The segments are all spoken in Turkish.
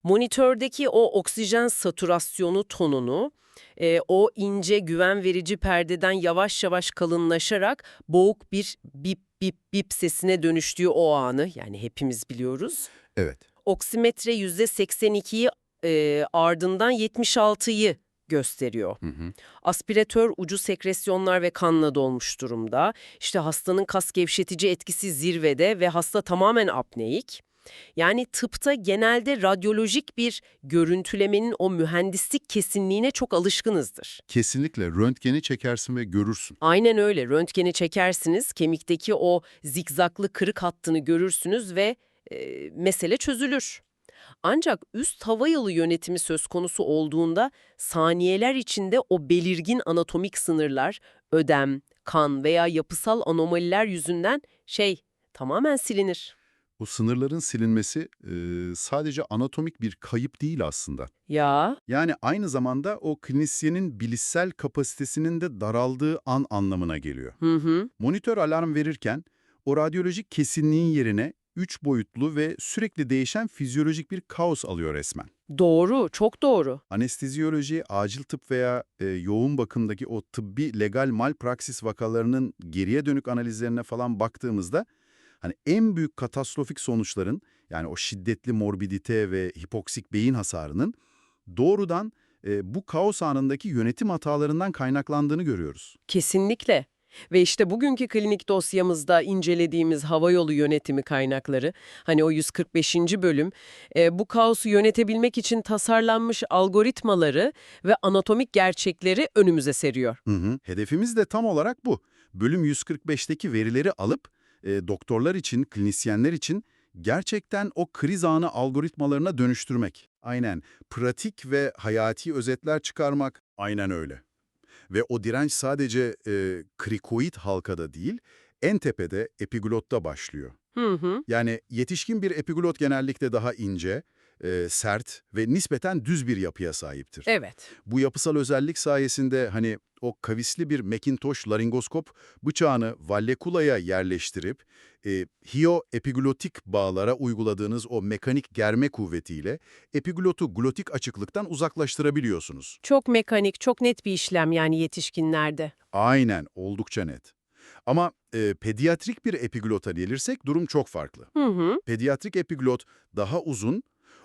Monitördeki o oksijen satürasyonu tonunu, o ince güven verici perdeden yavaş yavaş kalınlaşarak boğuk bir bip bip bip sesine dönüştüğü o anı, yani hepimiz biliyoruz. Evet. Oksimetre %82'yi, ardından 76'yı gösteriyor. Hı hı. Aspiratör ucu sekresyonlar ve kanla dolmuş durumda. İşte hastanın kas gevşetici etkisi zirvede ve hasta tamamen apneik. Yani tıpta genelde radyolojik bir görüntülemenin o mühendislik kesinliğine çok alışkınızdır. Kesinlikle röntgeni çekersin ve görürsün. Aynen öyle. Röntgeni çekersiniz, kemikteki o zikzaklı kırık hattını görürsünüz ve mesele çözülür. Ancak üst hava yolu yönetimi söz konusu olduğunda saniyeler içinde o belirgin anatomik sınırlar, ödem, kan veya yapısal anomaliler yüzünden tamamen silinir. Bu sınırların silinmesi sadece anatomik bir kayıp değil aslında. Ya, Yani aynı zamanda o klinisyenin bilişsel kapasitesinin de daraldığı an anlamına geliyor. hı. Monitör alarm verirken o radyolojik kesinliğin yerine 3 boyutlu ve sürekli değişen fizyolojik bir kaos alıyor resmen. Doğru, çok doğru. Anesteziyoloji, acil tıp veya yoğun bakımdaki o tıbbi legal malpraksis vakalarının geriye dönük analizlerine falan baktığımızda hani en büyük katastrofik sonuçların yani o şiddetli morbidite ve hipoksik beyin hasarının doğrudan bu kaos anındaki yönetim hatalarından kaynaklandığını görüyoruz. Kesinlikle. Ve işte bugünkü klinik dosyamızda incelediğimiz havayolu yönetimi kaynakları, hani o 145. bölüm, bu kaosu yönetebilmek için tasarlanmış algoritmaları ve anatomik gerçekleri önümüze seriyor. Hı hı. Hedefimiz de tam olarak bu. Bölüm 145'teki verileri alıp doktorlar için, klinisyenler için gerçekten o kriz anı algoritmalarına dönüştürmek. Aynen. Pratik ve hayati özetler çıkarmak. Aynen öyle. Ve o direnç sadece krikoid halkada değil, en tepede epiglotta başlıyor. Hı hı. Yani yetişkin bir epiglot genellikle daha ince, sert ve nispeten düz bir yapıya sahiptir. Evet. Bu yapısal özellik sayesinde hani o kavisli bir Macintosh laringoskop bıçağını vallekulaya yerleştirip hioepiglotik bağlara uyguladığınız o mekanik germe kuvvetiyle epiglotu glotik açıklıktan uzaklaştırabiliyorsunuz. Çok mekanik, çok net bir işlem yani yetişkinlerde. Aynen, oldukça net. Ama pediatrik bir epiglota gelirsek durum çok farklı. Hı hı. Pediatrik epiglot daha uzun,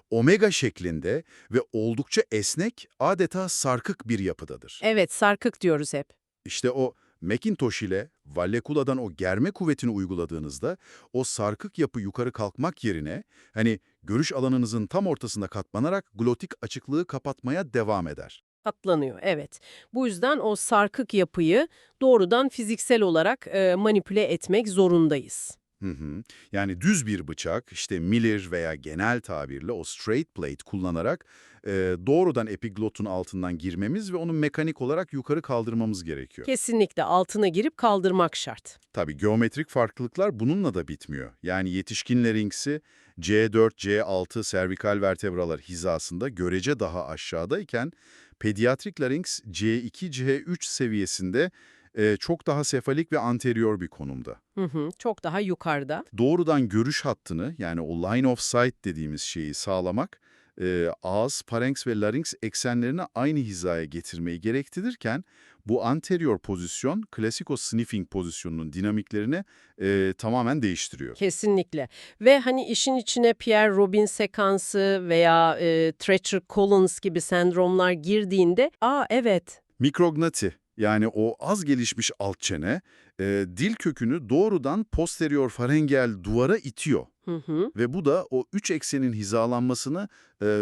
omega şeklinde ve oldukça esnek, adeta sarkık bir yapıdadır. Evet, sarkık diyoruz hep. İşte o Macintosh ile Vallecula'dan o germe kuvvetini uyguladığınızda o sarkık yapı yukarı kalkmak yerine hani görüş alanınızın tam ortasında katlanarak glotik açıklığı kapatmaya devam eder. Katlanıyor, evet. Bu yüzden o sarkık yapıyı doğrudan fiziksel olarak manipüle etmek zorundayız. Hı hı. Yani düz bir bıçak, işte Miller veya genel tabirle o straight plate kullanarak doğrudan epiglotun altından girmemiz ve onu mekanik olarak yukarı kaldırmamız gerekiyor. Kesinlikle altına girip kaldırmak şart. Tabii geometrik farklılıklar bununla da bitmiyor. Yani yetişkin laringsi C4, C6 servikal vertebralar hizasında görece daha aşağıdayken pediatrik larynx C2, C3 seviyesinde çok daha sefalik ve anterior bir konumda. Hı hı, çok daha yukarıda. Doğrudan görüş hattını yani o line of sight dediğimiz şeyi sağlamak, ağız, farenks ve larynx eksenlerini aynı hizaya getirmeyi gerektirirken bu anterior pozisyon klasik o sniffing pozisyonunun dinamiklerini tamamen değiştiriyor. Kesinlikle. Ve hani işin içine Pierre Robin sekansı veya Treacher-Collins gibi sendromlar girdiğinde, evet. Mikrognati yani o az gelişmiş alt çene dil kökünü doğrudan posterior farengeal duvara itiyor. Hı hı. Ve bu da o üç eksenin hizalanmasını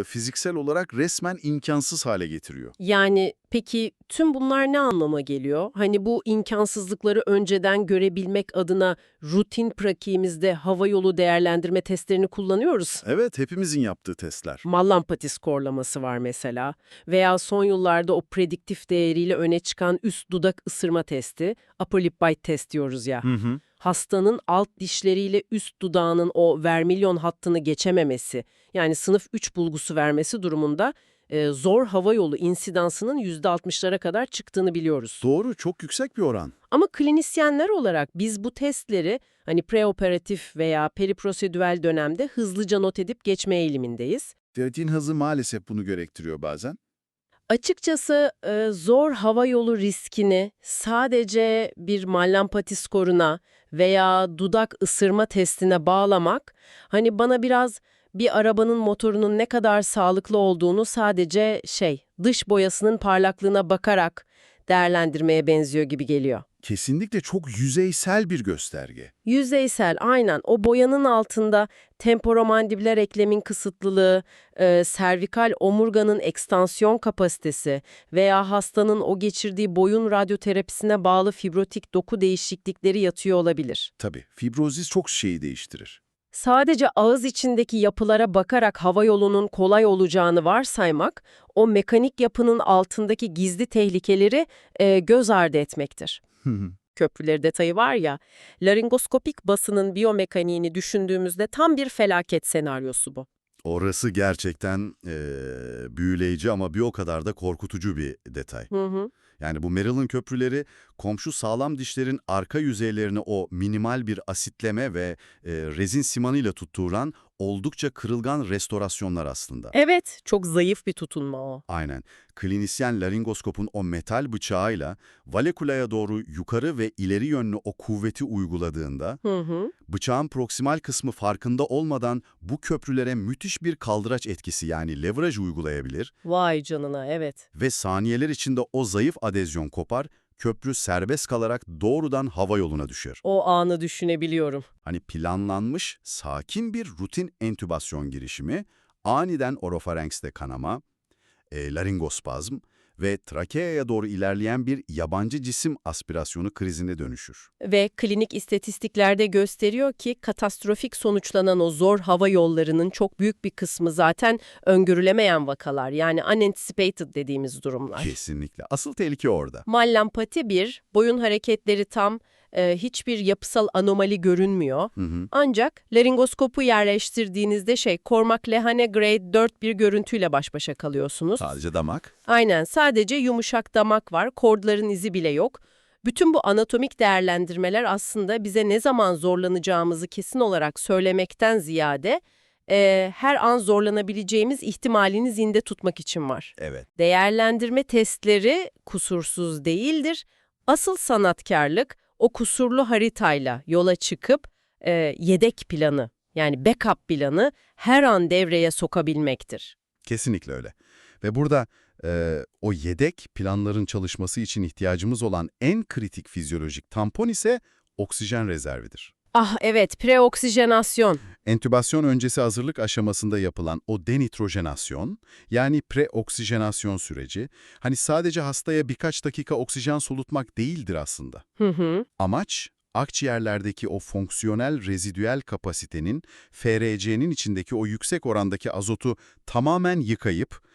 fiziksel olarak resmen imkansız hale getiriyor. Yani peki tüm bunlar ne anlama geliyor? Hani bu imkansızlıkları önceden görebilmek adına rutin pratiğimizde havayolu değerlendirme testlerini kullanıyoruz. Evet, hepimizin yaptığı testler. Mallampati skorlaması var mesela. Veya son yıllarda o prediktif değeriyle öne çıkan üst dudak ısırma testi, upper lip bite test diyoruz ya. Hı hı. Hastanın alt dişleriyle üst dudağının o vermilyon hattını geçememesi, yani sınıf 3 bulgusu vermesi durumunda zor hava yolu insidansının %60'lara kadar çıktığını biliyoruz. Doğru, çok yüksek bir oran. Ama klinisyenler olarak biz bu testleri hani preoperatif veya periprosedürel dönemde hızlıca not edip geçme eğilimindeyiz. Teoretin hızı maalesef bunu gerektiriyor bazen. Açıkçası zor hava yolu riskini sadece bir Mallampati skoruna veya dudak ısırma testine bağlamak, hani bana biraz bir arabanın motorunun ne kadar sağlıklı olduğunu sadece dış boyasının parlaklığına bakarak değerlendirmeye benziyor gibi geliyor. Kesinlikle çok yüzeysel bir gösterge. Yüzeysel, aynen. O boyanın altında temporomandibüler eklemin kısıtlılığı, servikal omurganın ekstansiyon kapasitesi veya hastanın o geçirdiği boyun radyoterapisine bağlı fibrotik doku değişiklikleri yatıyor olabilir. Tabii, fibrozis çok şeyi değiştirir. Sadece ağız içindeki yapılara bakarak hava yolunun kolay olacağını varsaymak, o mekanik yapının altındaki gizli tehlikeleri göz ardı etmektir. Köprüleri detayı var ya, laringoskopik basının biyomekaniğini düşündüğümüzde tam bir felaket senaryosu bu. Orası gerçekten büyüleyici ama bir o kadar da korkutucu bir detay. Hı hı. Yani bu Maryland köprüleri komşu sağlam dişlerin arka yüzeylerini o minimal bir asitleme ve rezin simanıyla tutturan oldukça kırılgan restorasyonlar aslında. Evet, çok zayıf bir tutunma o. Aynen. Klinisyen laringoskopun o metal bıçağıyla valekulaya doğru yukarı ve ileri yönlü o kuvveti uyguladığında Hı hı. bıçağın proksimal kısmı farkında olmadan bu köprülere müthiş bir kaldıraç etkisi yani leveraj uygulayabilir Vay canına, evet. ve saniyeler içinde o zayıf adezyon kopar, köprü serbest kalarak doğrudan hava yoluna düşer. O anı düşünebiliyorum. Hani planlanmış, sakin bir rutin entübasyon girişimi, aniden orofarenkste kanama, laringospazm ve trakeaya doğru ilerleyen bir yabancı cisim aspirasyonu krizine dönüşür. Ve klinik istatistiklerde gösteriyor ki katastrofik sonuçlanan o zor hava yollarının çok büyük bir kısmı zaten öngörülemeyen vakalar, yani unanticipated dediğimiz durumlar. Kesinlikle. Asıl tehlike orada. Mallampati 1, boyun hareketleri tam, hiçbir yapısal anomali görünmüyor. Ancak laringoskopu yerleştirdiğinizde Cormack-Lehane Grade 4 bir görüntüyle baş başa kalıyorsunuz. Sadece damak. Aynen, sadece yumuşak damak var, kordların izi bile yok. Bütün bu anatomik değerlendirmeler aslında bize ne zaman zorlanacağımızı kesin olarak söylemekten ziyade her an zorlanabileceğimiz ihtimalini zinde tutmak için var. Evet. Değerlendirme testleri kusursuz değildir. Asıl sanatkarlık o kusurlu haritayla yola çıkıp yedek planı, yani backup planı her an devreye sokabilmektir. Kesinlikle öyle. Ve burada o yedek planların çalışması için ihtiyacımız olan en kritik fizyolojik tampon ise oksijen rezervidir. Ah evet, preoksijenasyon. Entübasyon öncesi hazırlık aşamasında yapılan o denitrojenasyon, yani preoksijenasyon süreci, hani sadece hastaya birkaç dakika oksijen solutmak değildir aslında. Hı hı. Amaç, akciğerlerdeki o fonksiyonel rezidüel kapasitenin, FRC'nin içindeki o yüksek orandaki azotu tamamen yıkayıp,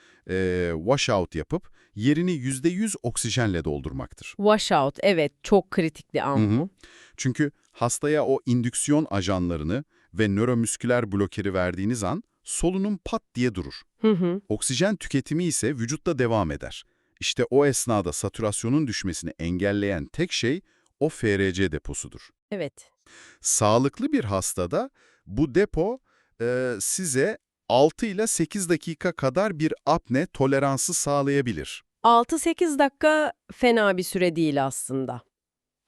washout yapıp, yerini %100 oksijenle doldurmaktır. Washout, evet, çok kritik bir an bu. Çünkü hastaya o indüksiyon ajanlarını ve nöromüsküler blokeri verdiğiniz an solunum pat diye durur. Hı hı. Oksijen tüketimi ise vücutta devam eder. İşte o esnada satürasyonun düşmesini engelleyen tek şey o FRC deposudur. Evet. Sağlıklı bir hastada bu depo size 6 ile 8 dakika kadar bir apne toleransı sağlayabilir. 6-8 dakika fena bir süre değil aslında.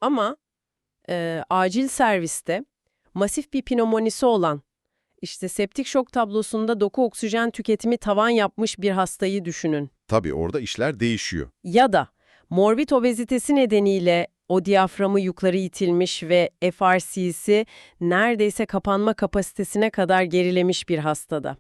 Ama acil serviste masif bir pnömonisi olan, işte septik şok tablosunda doku oksijen tüketimi tavan yapmış bir hastayı düşünün. Tabii orada işler değişiyor. Ya da morbid obezitesi nedeniyle o diyaframı yukarı itilmiş ve FRC'si neredeyse kapanma kapasitesine kadar gerilemiş bir hastada.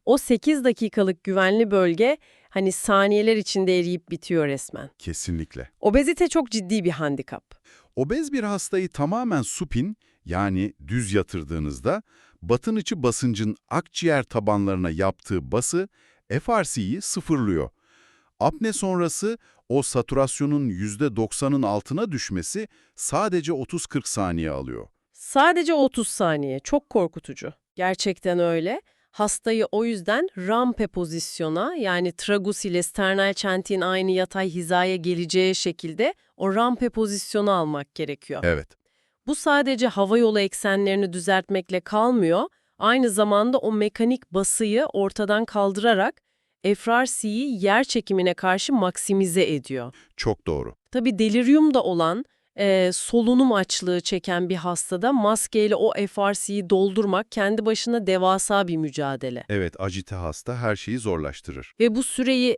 O 8 dakikalık güvenli bölge hani saniyeler içinde eriyip bitiyor resmen. Kesinlikle. Obezite çok ciddi bir handikap. Obez bir hastayı tamamen supin, yani düz yatırdığınızda, batın içi basıncın akciğer tabanlarına yaptığı bası FRC'yi sıfırlıyor. Apne sonrası o satürasyonun %90'ın altına düşmesi sadece 30-40 saniye alıyor. Sadece 30 saniye, çok korkutucu. Gerçekten öyle. Hastayı o yüzden rampe pozisyona, yani tragus ile sternal çentiğin aynı yatay hizaya geleceği şekilde o rampe pozisyonu almak gerekiyor. Evet. Bu sadece hava yolu eksenlerini düzeltmekle kalmıyor, Aynı zamanda o mekanik basıyı ortadan kaldırarak FRC'yi yer çekimine karşı maksimize ediyor. Çok doğru. Tabii deliriumda olan, solunum açlığı çeken bir hastada maskeyle o FRC'yi doldurmak kendi başına devasa bir mücadele. Evet, ajite hasta her şeyi zorlaştırır. Ve bu süreyi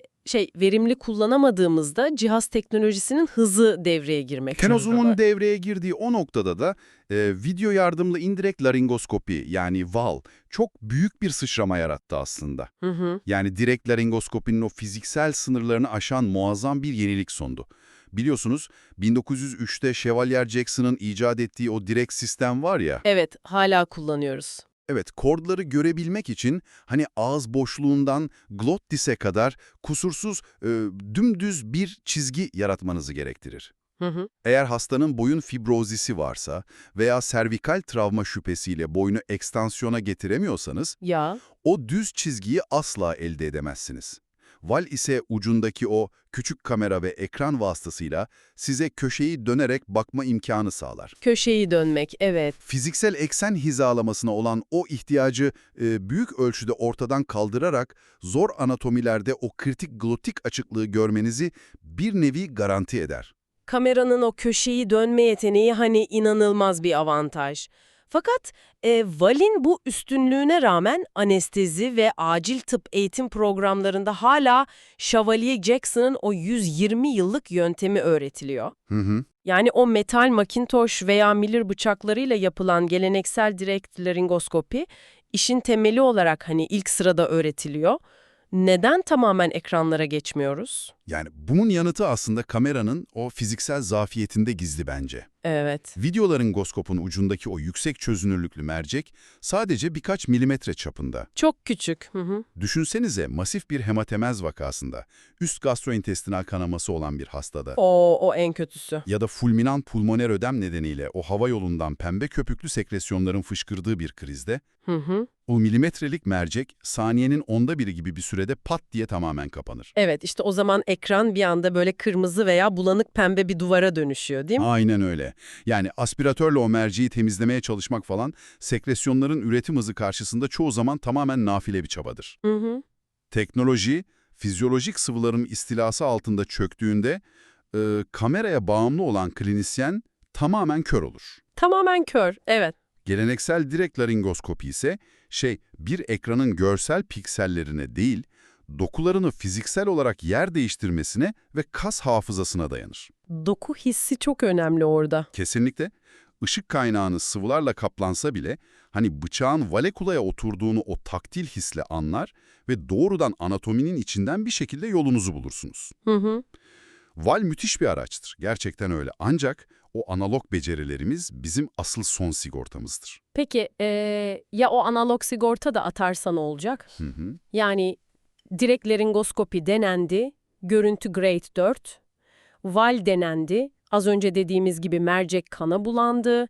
verimli kullanamadığımızda cihaz teknolojisinin hızı devreye girmek Tenozum'un zorunda. devreye girdiği o noktada da video yardımlı indirekt laringoskopi yani VAL çok büyük bir sıçrama yarattı aslında. Hı hı. Yani direkt laringoskopinin o fiziksel sınırlarını aşan muazzam bir yenilik sundu. Biliyorsunuz 1903'te Chevalier Jackson'ın icat ettiği o direkt sistem var ya. Evet, hala kullanıyoruz. Evet, kordları görebilmek için hani ağız boşluğundan glottis'e kadar kusursuz, dümdüz bir çizgi yaratmanızı gerektirir. Hı hı. Eğer hastanın boyun fibrozisi varsa veya servikal travma şüphesiyle boynu ekstansiyona getiremiyorsanız, Ya, o düz çizgiyi asla elde edemezsiniz. VAL ise ucundaki o küçük kamera ve ekran vasıtasıyla size köşeyi dönerek bakma imkanı sağlar. köşeyi dönmek, evet. Fiziksel eksen hizalamasına olan o ihtiyacı büyük ölçüde ortadan kaldırarak zor anatomilerde o kritik glotik açıklığı görmenizi bir nevi garanti eder. Kameranın o köşeyi dönme yeteneği inanılmaz bir avantaj. Fakat VAL'in bu üstünlüğüne rağmen anestezi ve acil tıp eğitim programlarında hala Chevalier Jackson'ın o 120 yıllık yöntemi öğretiliyor. Hı hı. Yani o metal Macintosh veya Miller bıçaklarıyla yapılan geleneksel direkt laringoskopi işin temeli olarak ilk sırada öğretiliyor. Neden tamamen ekranlara geçmiyoruz? Yani bunun yanıtı aslında kameranın o fiziksel zafiyetinde gizli bence. Evet. Videolaringoskopun ucundaki o yüksek çözünürlüklü mercek sadece birkaç milimetre çapında. Çok küçük. Hı hı. Düşünsenize masif bir hematemez vakasında, üst gastrointestinal kanaması olan bir hastada O en kötüsü. ya da fulminant pulmoner ödem nedeniyle o hava yolundan pembe köpüklü sekresyonların fışkırdığı bir krizde, Hı hı. o milimetrelik mercek saniyenin 1/10 gibi bir sürede pat diye tamamen kapanır. Evet, işte o zaman ekran bir anda böyle kırmızı veya bulanık pembe bir duvara dönüşüyor, değil mi? Aynen öyle. Yani aspiratörle o merceği temizlemeye çalışmak falan, sekresyonların üretim hızı karşısında çoğu zaman tamamen nafile bir çabadır. Hı hı. Teknoloji, fizyolojik sıvıların istilası altında çöktüğünde, kameraya bağımlı olan klinisyen tamamen kör olur. Tamamen kör, evet. Geleneksel direkt laringoskopi ise bir ekranın görsel piksellerine değil, dokularını fiziksel olarak yer değiştirmesine ve kas hafızasına dayanır. Doku hissi çok önemli orada. Kesinlikle ışık kaynağını sıvılarla kaplansa bile hani bıçağın valekulaya oturduğunu o taktil hisle anlar ve doğrudan anatominin içinden bir şekilde yolunuzu bulursunuz. Hı hı. VAL müthiş bir araçtır. Gerçekten öyle. Ancak o analog becerilerimiz bizim asıl son sigortamızdır. Peki, ya o analog sigorta da atarsa ne olacak? Hı hı. Yani direkt laringoskopi denendi, görüntü grade 4, VAL denendi, az önce dediğimiz gibi mercek kana bulandı,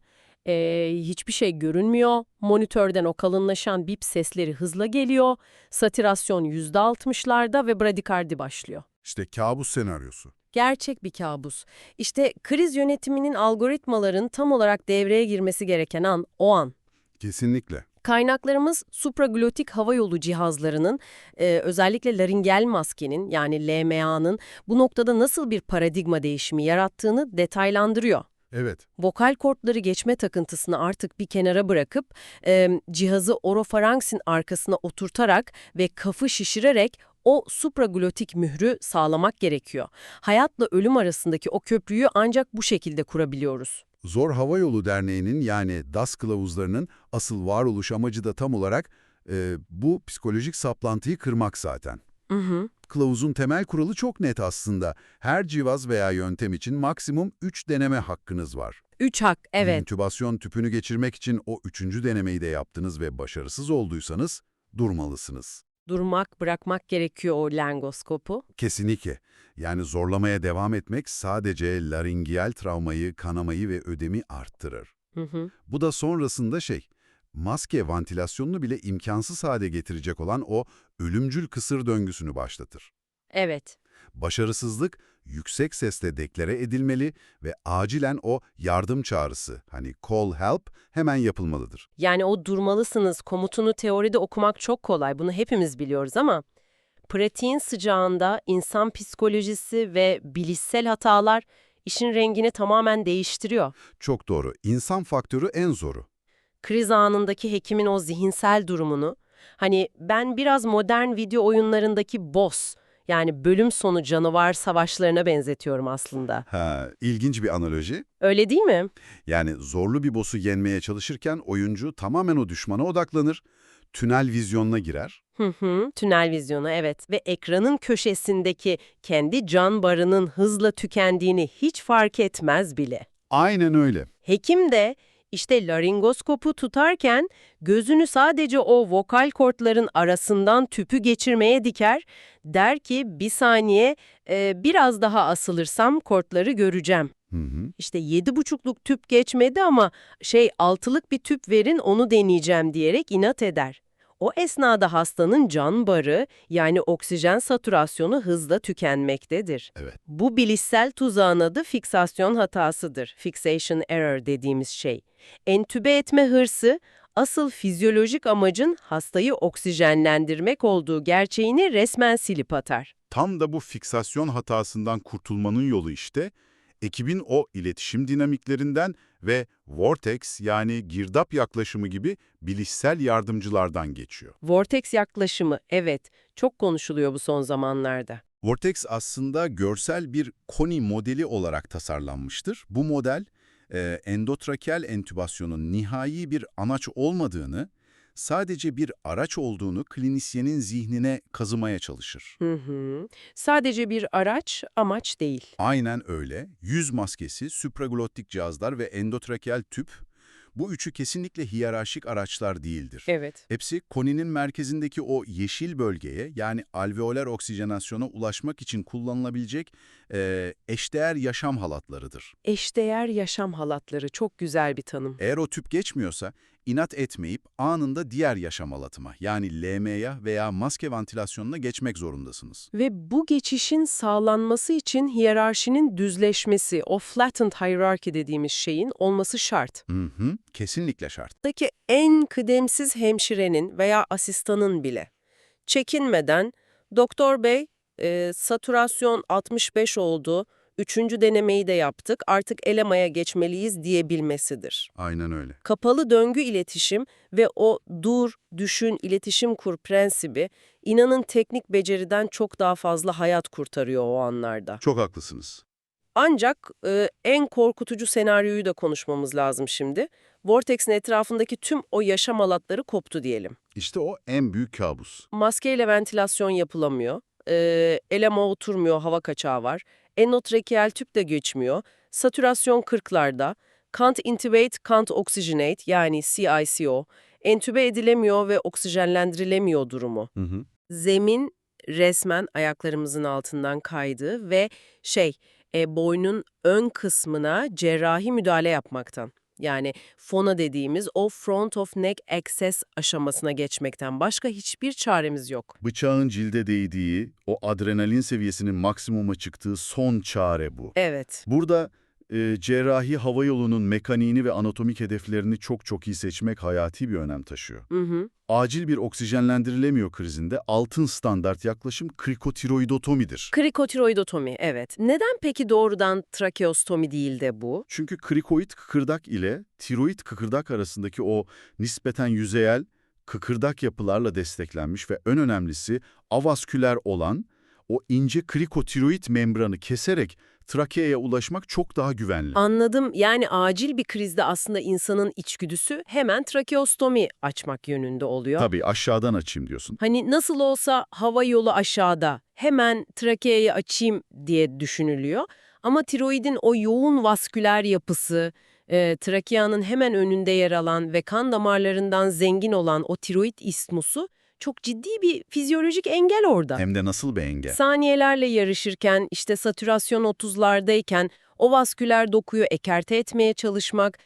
hiçbir şey görünmüyor, monitörden o kalınlaşan bip sesleri hızla geliyor, saturasyon %60'larda ve bradikardi başlıyor. İşte kabus senaryosu. Gerçek bir kabus. İşte kriz yönetiminin algoritmaların tam olarak devreye girmesi gereken an, o an. Kesinlikle. Kaynaklarımız supraglotik havayolu cihazlarının, özellikle laringel maskenin yani LMA'nın bu noktada nasıl bir paradigma değişimi yarattığını detaylandırıyor. Evet. Vokal kortları geçme takıntısını artık bir kenara bırakıp cihazı orofaringsin arkasına oturtarak ve kafı şişirerek o supraglotik mührü sağlamak gerekiyor. Hayatla ölüm arasındaki o köprüyü ancak bu şekilde kurabiliyoruz. Zor Hava Yolu Derneği'nin yani DAS kılavuzlarının asıl varoluş amacı da tam olarak bu psikolojik saplantıyı kırmak zaten. Hı hı. Kılavuzun temel kuralı çok net aslında. Her cihaz veya yöntem için maksimum 3 deneme hakkınız var. 3 hak, evet. İntübasyon tüpünü geçirmek için o 3. denemeyi de yaptınız ve başarısız olduysanız durmalısınız. Durmak, bırakmak gerekiyor o lengoskopu. Kesinlikle. Yani zorlamaya devam etmek sadece laringeal travmayı, kanamayı ve ödemi arttırır. Hı hı. Bu da sonrasında maske ventilasyonunu bile imkansız hale getirecek olan o ölümcül kısır döngüsünü başlatır. Evet. Başarısızlık yüksek sesle deklare edilmeli ve acilen o yardım çağrısı, hani call help, hemen yapılmalıdır. Yani o durmalısınız komutunu teoride okumak çok kolay, bunu hepimiz biliyoruz ama pratiğin sıcağında insan psikolojisi ve bilişsel hatalar işin rengini tamamen değiştiriyor. Çok doğru. İnsan faktörü en zoru. Kriz anındaki hekimin o zihinsel durumunu, hani ben biraz modern video oyunlarındaki boss, yani bölüm sonu canavar savaşlarına benzetiyorum aslında. İlginç bir analoji. Öyle değil mi? Yani zorlu bir boss'u yenmeye çalışırken oyuncu tamamen o düşmana odaklanır, tünel vizyonuna girer. Tünel vizyonu, evet, ve ekranın köşesindeki kendi can barının hızla tükendiğini hiç fark etmez bile. Aynen öyle. Hekim de işte laringoskopu tutarken gözünü sadece o vokal kortların arasından tüpü geçirmeye diker, der ki bir saniye biraz daha asılırsam kortları göreceğim. Hı hı. İşte 7,5'luk tüp geçmedi ama 6'lık bir tüp verin onu deneyeceğim diyerek inat eder. O esnada hastanın can barı, yani oksijen satürasyonu hızla tükenmektedir. Evet. Bu bilişsel tuzağın adı fiksasyon hatasıdır. Fixation error dediğimiz şey. Entübe etme hırsı, asıl fizyolojik amacın hastayı oksijenlendirmek olduğu gerçeğini resmen silip atar. Tam da bu fiksasyon hatasından kurtulmanın yolu işte, ekibin o iletişim dinamiklerinden ve vortex, yani girdap yaklaşımı gibi bilişsel yardımcılardan geçiyor. Vortex yaklaşımı, evet, çok konuşuluyor bu son zamanlarda. Vortex aslında görsel bir koni modeli olarak tasarlanmıştır. Bu model, endotrakeal entübasyonun nihai bir amaç olmadığını, sadece bir araç olduğunu klinisyenin zihnine kazımaya çalışır. Sadece bir araç, amaç değil. Aynen öyle. Yüz maskesi, supraglottik cihazlar ve endotrakeal tüp, bu üçü kesinlikle hiyerarşik araçlar değildir. Evet. Hepsi koninin merkezindeki o yeşil bölgeye, yani alveoler oksijenasyona ulaşmak için kullanılabilecek eşdeğer yaşam halatlarıdır. Eşdeğer yaşam halatları, çok güzel bir tanım. Eğer o tüp geçmiyorsa, inat etmeyip anında diğer yaşam halatıma, yani LM'ye veya maske ventilasyonuna geçmek zorundasınız. Ve bu geçişin sağlanması için hiyerarşinin düzleşmesi, o flattened hierarchy dediğimiz şeyin olması şart. Kesinlikle şart. Daki en kıdemsiz hemşirenin veya asistanın bile çekinmeden, "Doktor bey, satürasyon 65 oldu, 3. denemeyi de yaptık, artık elemaya geçmeliyiz" diyebilmesidir. Aynen öyle. Kapalı döngü iletişim ve o dur, düşün, iletişim kur prensibi, inanın teknik beceriden çok daha fazla hayat kurtarıyor o anlarda. Çok haklısınız. Ancak en korkutucu senaryoyu da konuşmamız lazım şimdi. Vortex'in etrafındaki tüm o yaşam alatları koptu diyelim. İşte o en büyük kabus. Maskeyle ventilasyon yapılamıyor, elema oturmuyor, hava kaçağı var, endotrakeal tüp de geçmiyor, satürasyon 40'larda, can't intubate, can't oxygenate, yani CICO, entübe edilemiyor ve oksijenlendirilemiyor durumu. Zemin resmen ayaklarımızın altından kaydı ve boynun ön kısmına cerrahi müdahale yapmaktan, yani FONA dediğimiz o front of neck access aşamasına geçmekten başka hiçbir çaremiz yok. Bıçağın cilde değdiği, o adrenalin seviyesinin maksimuma çıktığı son çare bu. Evet. Burada cerrahi hava yolunun mekaniğini ve anatomik hedeflerini çok iyi seçmek hayati bir önem taşıyor. Acil bir oksijenlendirilemiyor krizinde altın standart yaklaşım krikotiroidotomidir. Krikotiroidotomi, evet. Neden peki doğrudan trakeostomi değil de bu? Çünkü krikoid kıkırdak ile tiroid kıkırdak arasındaki o nispeten yüzeyel kıkırdak yapılarla desteklenmiş ve en önemlisi avasküler olan o ince krikotiroid membranı keserek trakeaya ulaşmak çok daha güvenli. Anladım. Yani acil bir krizde aslında insanın içgüdüsü hemen trakeostomi açmak yönünde oluyor. Tabii aşağıdan açayım diyorsun. Hani nasıl olsa hava yolu aşağıda, hemen trakeayı açayım diye düşünülüyor. Ama tiroidin o yoğun vasküler yapısı, trakeanın hemen önünde yer alan ve kan damarlarından zengin olan o tiroid istmusu çok ciddi bir fizyolojik engel orada. Hem de nasıl bir engel. Saniyelerle yarışırken, işte satürasyon 30'lardayken o vasküler dokuyu ekarte etmeye çalışmak,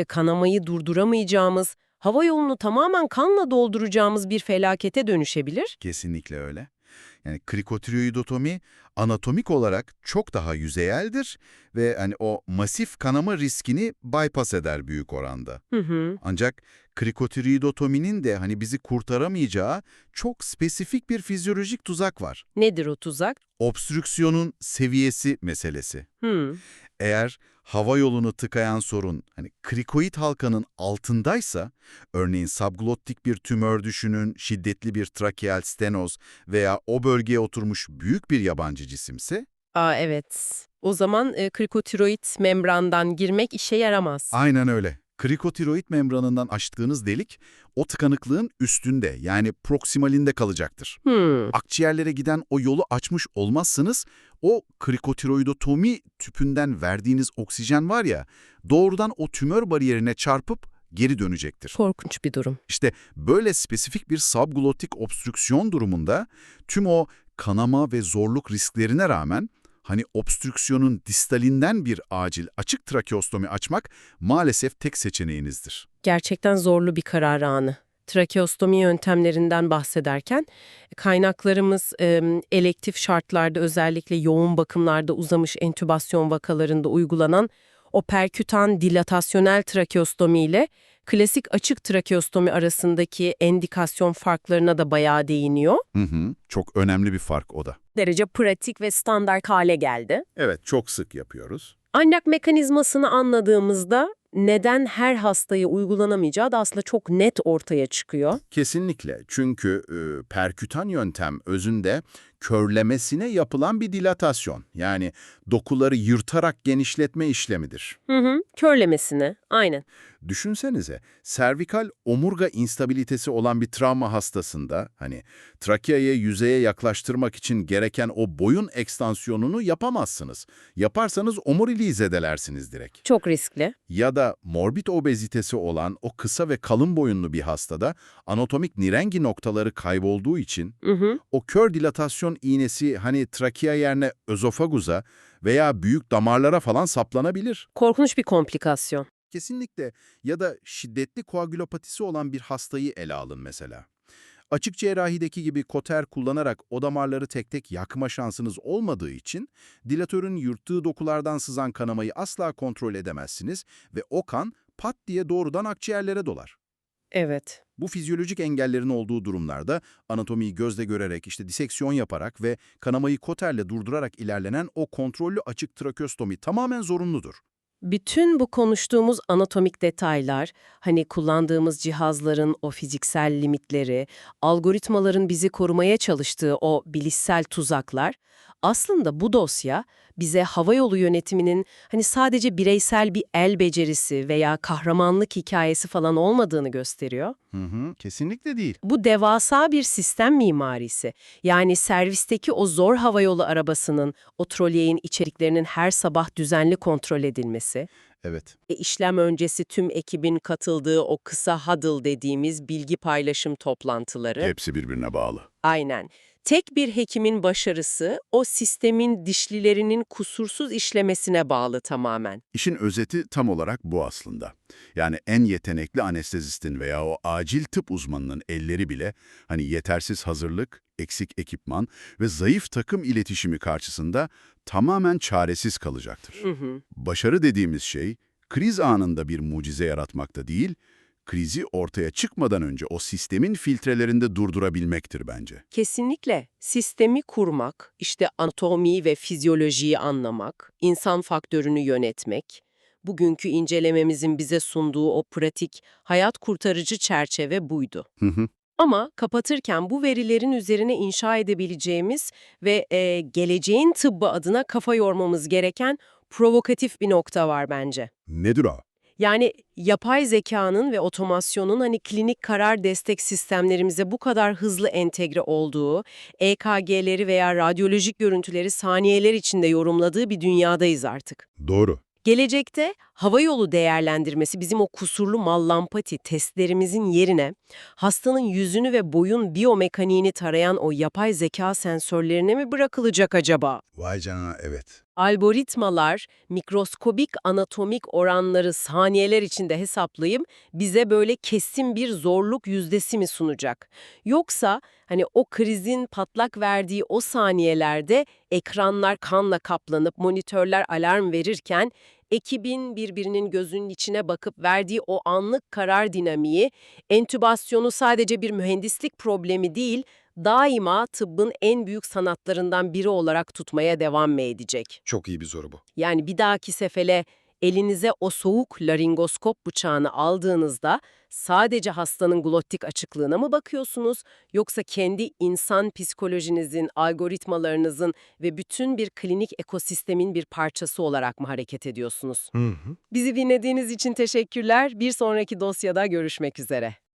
kanamayı durduramayacağımız, hava yolunu tamamen kanla dolduracağımız bir felakete dönüşebilir. Kesinlikle öyle. Yani krikotiroidotomi anatomik olarak çok daha yüzeyeldir ve hani o masif kanama riskini bypass eder büyük oranda. Hı hı. Ancak krikotiroidotominin de hani bizi kurtaramayacağı çok spesifik bir fizyolojik tuzak var. Nedir o tuzak? Obstrüksiyonun seviyesi meselesi. Hı. Eğer hava yolunu tıkayan sorun hani krikoid halkanın altındaysa, örneğin subglottik bir tümör düşünün, şiddetli bir trakeal stenoz veya o bölgeye oturmuş büyük bir yabancı cisimse, Evet. O zaman krikotiroid membrandan girmek işe yaramaz. aynen öyle. Krikotiroid membranından açtığınız delik o tıkanıklığın üstünde yani proksimalinde kalacaktır. Hı. Akciğerlere giden o yolu açmış olmazsanız o krikotiroidotomi tüpünden verdiğiniz oksijen var ya doğrudan o tümör bariyerine çarpıp geri dönecektir. Korkunç bir durum. İşte böyle spesifik bir subglottik obstrüksiyon durumunda tüm o kanama ve zorluk risklerine rağmen hani obstrüksiyonun distalinden bir acil açık trakeostomi açmak maalesef tek seçeneğinizdir. Gerçekten zorlu bir karar anı. Trakeostomi yöntemlerinden bahsederken kaynaklarımız elektif şartlarda özellikle yoğun bakımlarda uzamış entübasyon vakalarında uygulanan o perkütan dilatasyonel trakeostomi ile klasik açık trakeostomi arasındaki endikasyon farklarına da bayağı değiniyor. Çok önemli bir fark o da. Derece pratik ve standart hale geldi. Evet, çok sık yapıyoruz. Ancak mekanizmasını anladığımızda neden her hastaya uygulanamayacağı da aslında çok net ortaya çıkıyor. Kesinlikle. Çünkü perkütan yöntem özünde körlemesine yapılan bir dilatasyon. Yani dokuları yırtarak genişletme işlemidir. Körlemesine, aynen. Düşünsenize, servikal omurga instabilitesi olan bir travma hastasında hani trakeayı yüzeye yaklaştırmak için gereken o boyun ekstansiyonunu yapamazsınız. Yaparsanız omuriliği zedelersiniz direkt. Çok riskli. Ya da morbid obezitesi olan o kısa ve kalın boyunlu bir hastada anatomik nirengi noktaları kaybolduğu için o kör dilatasyon iğnesi hani trakea yerine özofaguza veya büyük damarlara falan saplanabilir. Korkunç bir komplikasyon. Kesinlikle. Ya da şiddetli koagülopatisi olan bir hastayı ele alın mesela. Açık cerrahideki gibi koter kullanarak o damarları tek tek yakma şansınız olmadığı için dilatörün yırttığı dokulardan sızan kanamayı asla kontrol edemezsiniz ve o kan pat diye doğrudan akciğerlere dolar. Evet. Bu fizyolojik engellerin olduğu durumlarda anatomiyi gözle görerek, işte diseksiyon yaparak ve kanamayı koterle durdurarak ilerlenen o kontrollü açık trakeostomi tamamen zorunludur. Bütün bu konuştuğumuz anatomik detaylar, hani kullandığımız cihazların o fiziksel limitleri, algoritmaların bizi korumaya çalıştığı o bilişsel tuzaklar, aslında bu dosya bize havayolu yönetiminin hani sadece bireysel bir el becerisi veya kahramanlık hikayesi falan olmadığını gösteriyor. Kesinlikle değil. Bu devasa bir sistem mimarisi. Yani servisteki o zor havayolu arabasının, o trolleyin içeriklerinin her sabah düzenli kontrol edilmesi, Evet. işlem öncesi tüm ekibin katıldığı o kısa huddle dediğimiz bilgi paylaşım toplantıları. Hepsi birbirine bağlı. Aynen. Tek bir hekimin başarısı o sistemin dişlilerinin kusursuz işlemesine bağlı tamamen. İşin özeti tam olarak bu aslında. Yani en yetenekli anestezistin veya o acil tıp uzmanının elleri bile hani yetersiz hazırlık, eksik ekipman ve zayıf takım iletişimi karşısında tamamen çaresiz kalacaktır. Başarı dediğimiz şey kriz anında bir mucize yaratmakta değil, krizi ortaya çıkmadan önce o sistemin filtrelerinde durdurabilmektir bence. Kesinlikle sistemi kurmak, işte anatomiyi ve fizyolojiyi anlamak, insan faktörünü yönetmek, bugünkü incelememizin bize sunduğu o pratik, hayat kurtarıcı çerçeve buydu. Ama kapatırken bu verilerin üzerine inşa edebileceğimiz ve geleceğin tıbbı adına kafa yormamız gereken provokatif bir nokta var bence. Nedir o? Yani yapay zekanın ve otomasyonun hani klinik karar destek sistemlerimize bu kadar hızlı entegre olduğu, EKG'leri veya radyolojik görüntüleri saniyeler içinde yorumladığı bir dünyadayız artık. Doğru. Gelecekte Havayolu değerlendirmesi bizim o kusurlu mallampati testlerimizin yerine hastanın yüzünü ve boyun biyomekaniğini tarayan o yapay zeka sensörlerine mi bırakılacak acaba? Vay canına, evet. Algoritmalar mikroskobik anatomik oranları saniyeler içinde hesaplayıp bize böyle kesin bir zorluk yüzdesi mi sunacak? Yoksa hani o krizin patlak verdiği o saniyelerde ekranlar kanla kaplanıp monitörler alarm verirken ekibin birbirinin gözünün içine bakıp verdiği o anlık karar dinamiği entübasyonu sadece bir mühendislik problemi değil, daima tıbbın en büyük sanatlarından biri olarak tutmaya devam mı edecek? Çok iyi bir soru bu. Yani bir dahaki sefere elinize o soğuk laringoskop bıçağını aldığınızda sadece hastanın glottik açıklığına mı bakıyorsunuz, yoksa kendi insan psikolojinizin, algoritmalarınızın ve bütün bir klinik ekosistemin bir parçası olarak mı hareket ediyorsunuz? Bizi dinlediğiniz için teşekkürler. Bir sonraki dosyada görüşmek üzere.